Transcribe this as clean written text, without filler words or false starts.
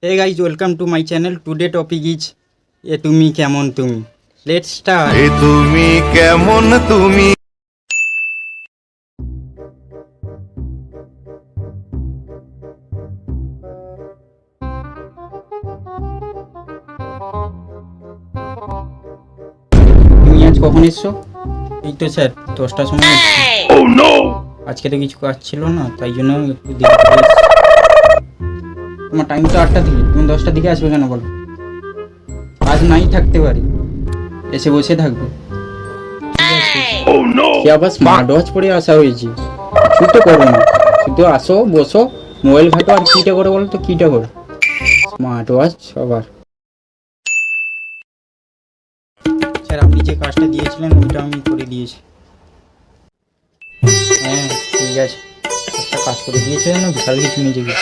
Hey guys, welcome to my channel. Today topic is এ তুমি কেমন তুমি. Let's start. এ তুমি কেমন তুমি তুমি আজ কখন এসছো? এই তো স্যার 10টার সময় এসছি। আজকে তো কিছু কাজ ছিল না, তাই জন্য একটু দেরি করে এসছি। তোমার টাইম তো 8টা থেকে, তুমি 10টার দিকে আসবে কেন বলো? কাজ নাই থাকতে পারি, এসে বসে থাকবে। কি আবার স্মার্ট ওয়াচ পরে আসা হয়েছে? কিছু তো করো না, শুধু আসো বসো মোবাইল ঘাটো আর কিটা করে বলো তো, কিটা করো? স্মার্ট ওয়াচ সবার। স্যার আপনি যে কাজটা দিয়েছিলেন ওইটা আমি করে দিয়েছি। হ্যাঁ ঠিক আছে, একটা কাজ করে দিয়েছে না, বিশাল কিছু নিজেকে।